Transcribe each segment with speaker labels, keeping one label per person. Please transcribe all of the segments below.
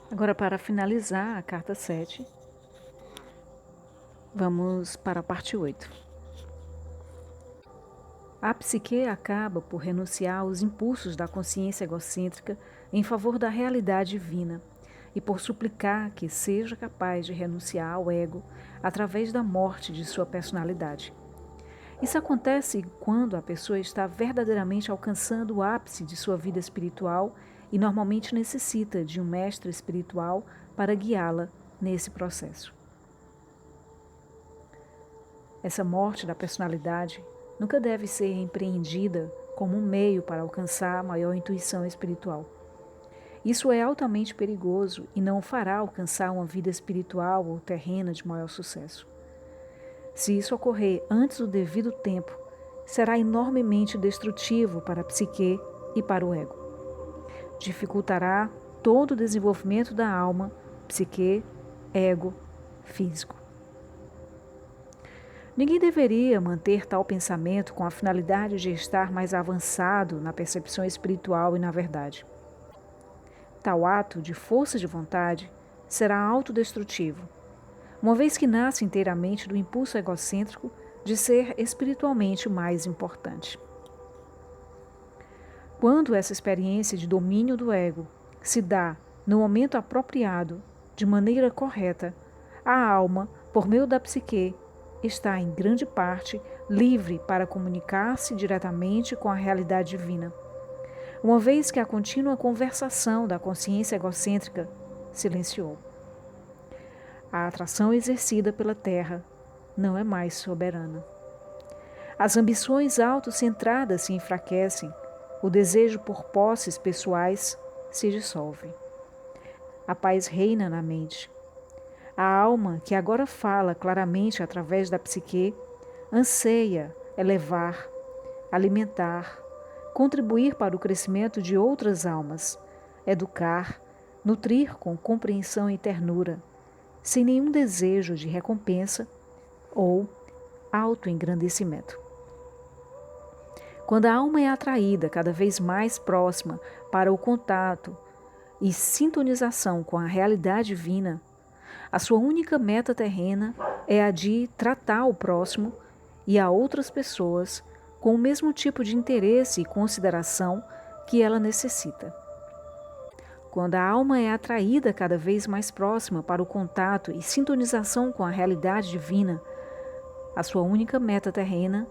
Speaker 1: Agora, para finalizar a carta 7, vamos para a parte 8. A psique acaba por renunciar aos impulsos da consciência egocêntrica em favor da realidade divina e por suplicar que seja capaz de renunciar ao ego através da morte de sua personalidade. Isso acontece quando a pessoa está verdadeiramente alcançando o ápice de sua vida espiritual e normalmente necessita de um mestre espiritual para guiá-la nesse processo. Essa morte da personalidade nunca deve ser empreendida como um meio para alcançar maior intuição espiritual. Isso é altamente perigoso e não o fará alcançar uma vida espiritual ou terrena de maior sucesso. Se isso ocorrer antes do devido tempo, será enormemente destrutivo para a psique e para o ego. Dificultará todo o desenvolvimento da alma, psique, ego, físico. Ninguém deveria manter tal pensamento com a finalidade de estar mais avançado na percepção espiritual e na verdade. Tal ato de força de vontade será autodestrutivo, uma vez que nasce inteiramente do impulso egocêntrico de ser espiritualmente mais importante. Quando essa experiência de domínio do ego se dá no momento apropriado, de maneira correta, a alma, por meio da psique, está em grande parte livre para comunicar-se diretamente com a realidade divina, uma vez que a contínua conversação da consciência egocêntrica silenciou. A atração exercida pela Terra não é mais soberana. As ambições autocentradas se enfraquecem, o desejo por posses pessoais se dissolve. A paz reina na mente. A alma, que agora fala claramente através da psique, anseia elevar, alimentar, contribuir para o crescimento de outras almas, educar, nutrir com compreensão e ternura, sem nenhum desejo de recompensa ou autoengrandecimento. Quando a alma é atraída cada vez mais próxima para o contato e sintonização com a realidade divina, a sua única meta terrena é a de tratar o próximo e a outras pessoas com o mesmo tipo de interesse e consideração que ela necessita. Quando a alma é atraída cada vez mais próxima para o contato e sintonização com a realidade divina, a sua única meta terrena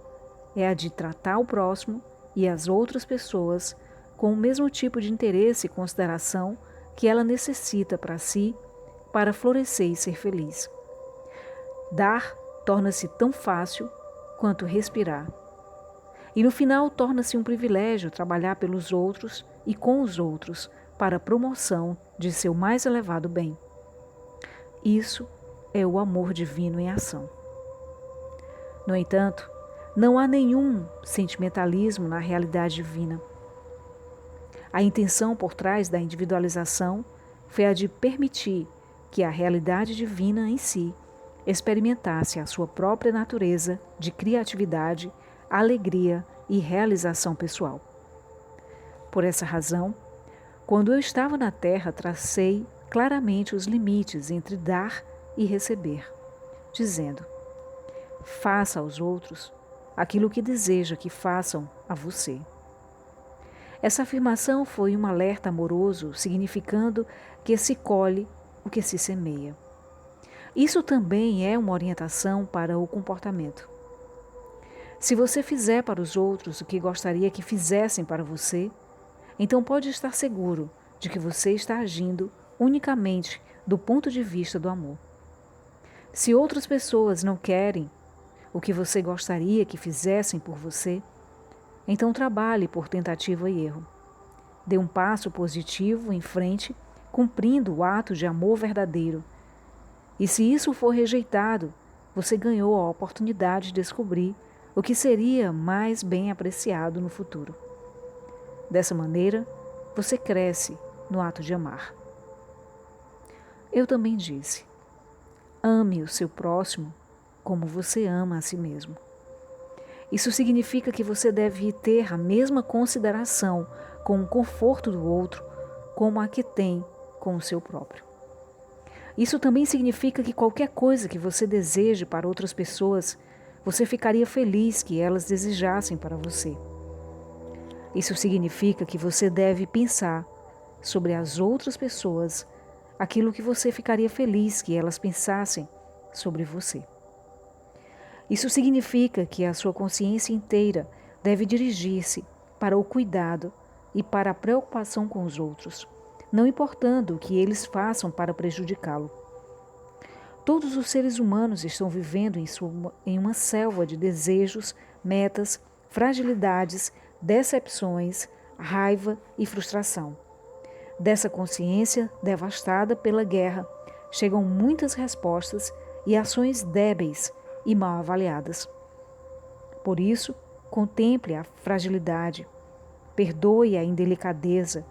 Speaker 1: é a de tratar o próximo e as outras pessoas com o mesmo tipo de interesse e consideração que ela necessita para si, para florescer e ser feliz. Dar torna-se tão fácil quanto respirar. E no final torna-se um privilégio trabalhar pelos outros e com os outros para a promoção de seu mais elevado bem. Isso é o amor divino em ação. No entanto, não há nenhum sentimentalismo na realidade divina. A intenção por trás da individualização foi a de permitir que a realidade divina em si experimentasse a sua própria natureza de criatividade, alegria e realização pessoal. Por essa razão, quando eu estava na Terra, tracei claramente os limites entre dar e receber, dizendo: faça aos outros aquilo que deseja que façam a você. Essa afirmação foi um alerta amoroso, significando que se colhe o que se semeia. Isso também é uma orientação para o comportamento. Se você fizer para os outros o que gostaria que fizessem para você, então pode estar seguro de que você está agindo unicamente do ponto de vista do amor. Se outras pessoas não querem o que você gostaria que fizessem por você, então trabalhe por tentativa e erro. Dê um passo positivo em frente, cumprindo o ato de amor verdadeiro. E se isso for rejeitado, você ganhou a oportunidade de descobrir o que seria mais bem apreciado no futuro. Dessa maneira, você cresce no ato de amar. Eu também disse: ame o seu próximo como você ama a si mesmo. Isso significa que você deve ter a mesma consideração com o conforto do outro como a que tem com o seu próprio. Isso também significa que qualquer coisa que você deseje para outras pessoas, você ficaria feliz que elas desejassem para você. Isso significa que você deve pensar sobre as outras pessoas aquilo que você ficaria feliz que elas pensassem sobre você. Isso significa que a sua consciência inteira deve dirigir-se para o cuidado e para a preocupação com os outros, não importando o que eles façam para prejudicá-lo. Todos os seres humanos estão vivendo em uma selva de desejos, metas, fragilidades, decepções, raiva e frustração. Dessa consciência devastada pela guerra, chegam muitas respostas e ações débeis e mal avaliadas. Por isso, contemple a fragilidade, perdoe a indelicadeza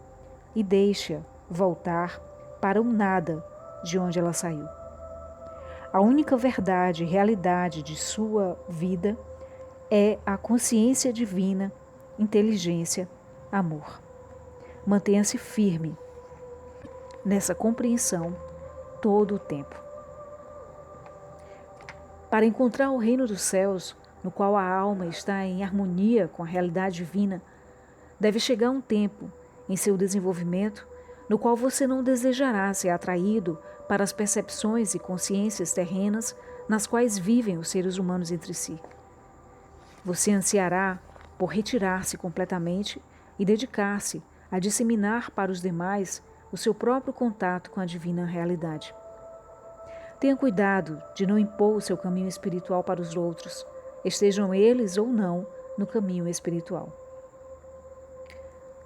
Speaker 1: e deixe-a voltar para o nada de onde ela saiu. A única verdade e realidade de sua vida é a consciência divina, inteligência, amor. Mantenha-se firme nessa compreensão todo o tempo. Para encontrar o reino dos céus, no qual a alma está em harmonia com a realidade divina, deve chegar um tempo em seu desenvolvimento no qual você não desejará ser atraído para as percepções e consciências terrenas nas quais vivem os seres humanos entre si. Você ansiará por retirar-se completamente e dedicar-se a disseminar para os demais o seu próprio contato com a divina realidade. Tenha cuidado de não impor o seu caminho espiritual para os outros, estejam eles ou não no caminho espiritual.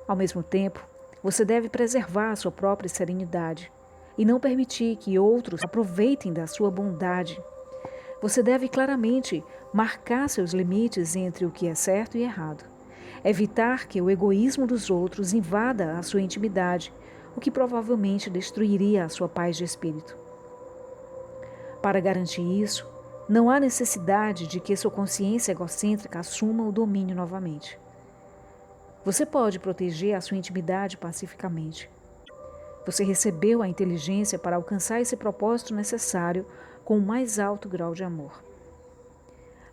Speaker 1: Ao mesmo tempo, você deve preservar a sua própria serenidade e não permitir que outros aproveitem da sua bondade. Você deve claramente marcar seus limites entre o que é certo e errado. Evitar que o egoísmo dos outros invada a sua intimidade, o que provavelmente destruiria a sua paz de espírito. Para garantir isso, não há necessidade de que sua consciência egocêntrica assuma o domínio novamente. Você pode proteger a sua intimidade pacificamente. Você recebeu a inteligência para alcançar esse propósito necessário com o mais alto grau de amor.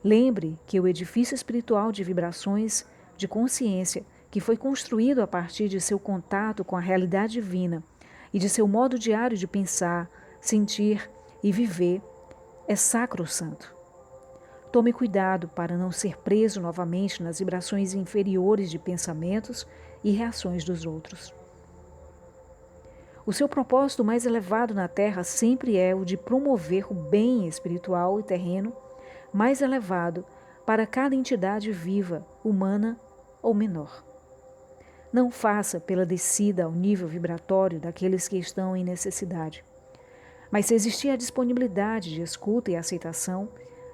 Speaker 1: Lembre que o edifício espiritual de vibrações de consciência que foi construído a partir de seu contato com a realidade divina e de seu modo diário de pensar, sentir e viver é sacrossanto. Tome cuidado para não ser preso novamente nas vibrações inferiores de pensamentos e reações dos outros. O seu propósito mais elevado na Terra sempre é o de promover o bem espiritual e terreno mais elevado para cada entidade viva, humana ou menor. Não faça pela descida ao nível vibratório daqueles que estão em necessidade. Mas se existir a disponibilidade de escuta e aceitação,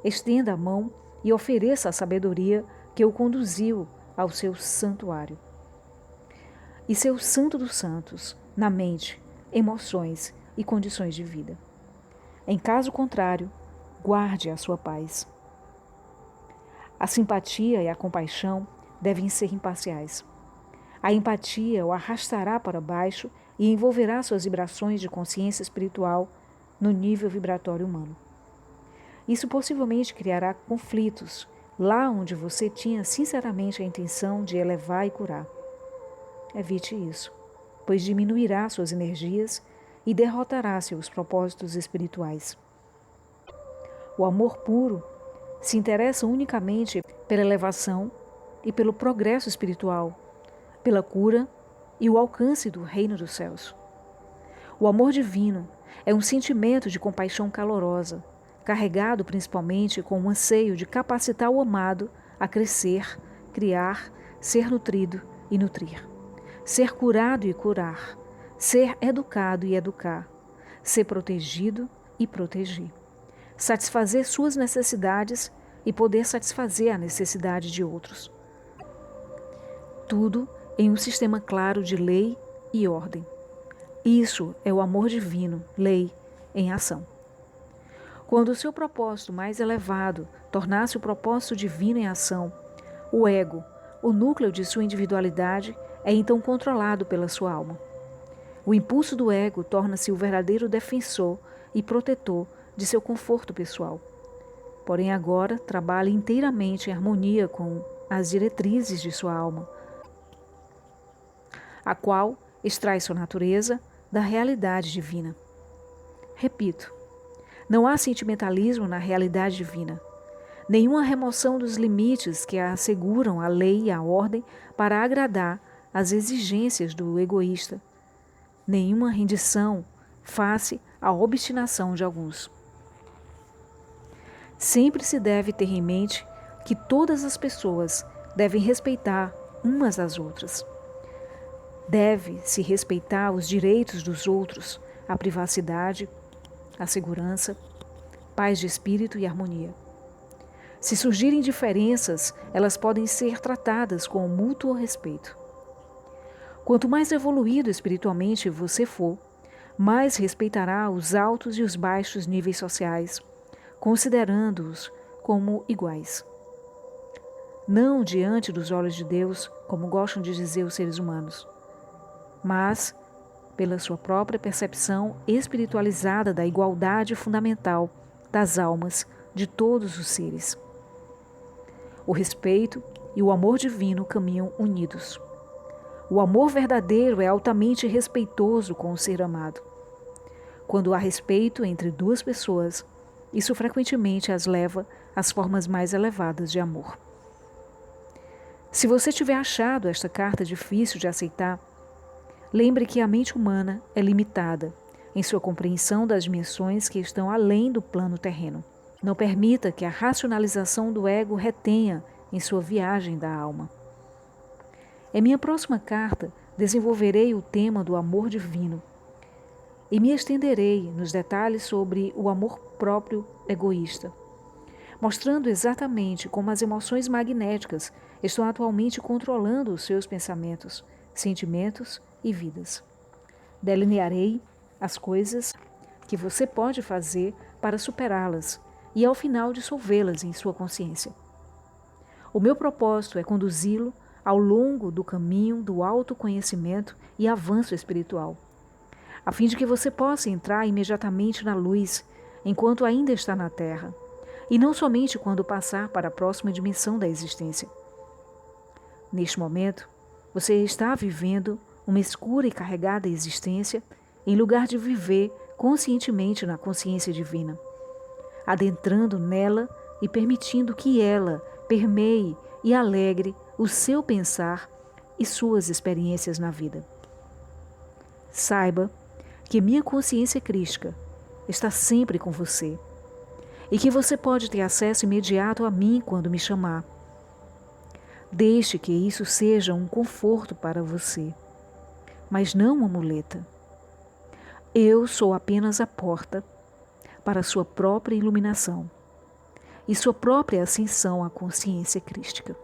Speaker 1: estenda a mão e ofereça a sabedoria que o conduziu ao seu santuário. E seu santo dos santos, na mente, emoções e condições de vida. Em caso contrário, guarde a sua paz. A simpatia e a compaixão devem ser imparciais. A empatia o arrastará para baixo e envolverá suas vibrações de consciência espiritual no nível vibratório humano. Isso possivelmente criará conflitos lá onde você tinha sinceramente a intenção de elevar e curar. Evite isso, pois diminuirá suas energias e derrotará seus propósitos espirituais. O amor puro se interessa unicamente pela elevação e pelo progresso espiritual, pela cura e o alcance do reino dos céus. O amor divino é um sentimento de compaixão calorosa, carregado principalmente com o anseio de capacitar o amado a crescer, criar, ser nutrido e nutrir, ser curado e curar, ser educado e educar, ser protegido e proteger, satisfazer suas necessidades e poder satisfazer a necessidade de outros. Tudo em um sistema claro de lei e ordem. Isso é o amor divino, lei, em ação. Quando o seu propósito mais elevado tornasse o propósito divino em ação, o ego, o núcleo de sua individualidade, é então controlado pela sua alma. O impulso do ego torna-se o verdadeiro defensor e protetor de seu conforto pessoal. Porém, agora trabalha inteiramente em harmonia com as diretrizes de sua alma, a qual extrai sua natureza da realidade divina. Repito, não há sentimentalismo na realidade divina, nenhuma remoção dos limites que asseguram a lei e a ordem para agradar às exigências do egoísta, nenhuma rendição face à obstinação de alguns. Sempre se deve ter em mente que todas as pessoas devem respeitar umas às outras. Deve-se respeitar os direitos dos outros, a privacidade, a segurança, paz de espírito e harmonia. Se surgirem diferenças, elas podem ser tratadas com mútuo respeito. Quanto mais evoluído espiritualmente você for, mais respeitará os altos e os baixos níveis sociais, considerando-os como iguais. Não diante dos olhos de Deus, como gostam de dizer os seres humanos, mas pela sua própria percepção espiritualizada da igualdade fundamental das almas de todos os seres. O respeito e o amor divino caminham unidos. O amor verdadeiro é altamente respeitoso com o ser amado. Quando há respeito entre duas pessoas, isso frequentemente as leva às formas mais elevadas de amor. Se você tiver achado esta carta difícil de aceitar, lembre que a mente humana é limitada em sua compreensão das dimensões que estão além do plano terreno. Não permita que a racionalização do ego retenha em sua viagem da alma. Em minha próxima carta, desenvolverei o tema do amor divino e me estenderei nos detalhes sobre o amor próprio egoísta, mostrando exatamente como as emoções magnéticas estão atualmente controlando os seus pensamentos, sentimentos e vidas. Delinearei as coisas que você pode fazer para superá-las e, ao final, dissolvê-las em sua consciência. O meu propósito é conduzi-lo ao longo do caminho do autoconhecimento e avanço espiritual, a fim de que você possa entrar imediatamente na luz enquanto ainda está na Terra, e não somente quando passar para a próxima dimensão da existência. Neste momento, você está vivendo uma escura e carregada existência em lugar de viver conscientemente na consciência divina, adentrando nela e permitindo que ela permeie e alegre o seu pensar e suas experiências na vida. Saiba que minha consciência crística está sempre com você e que você pode ter acesso imediato a mim quando me chamar. Deixe que isso seja um conforto para você, mas não uma muleta. Eu sou apenas a porta para sua própria iluminação e sua própria ascensão à consciência crística.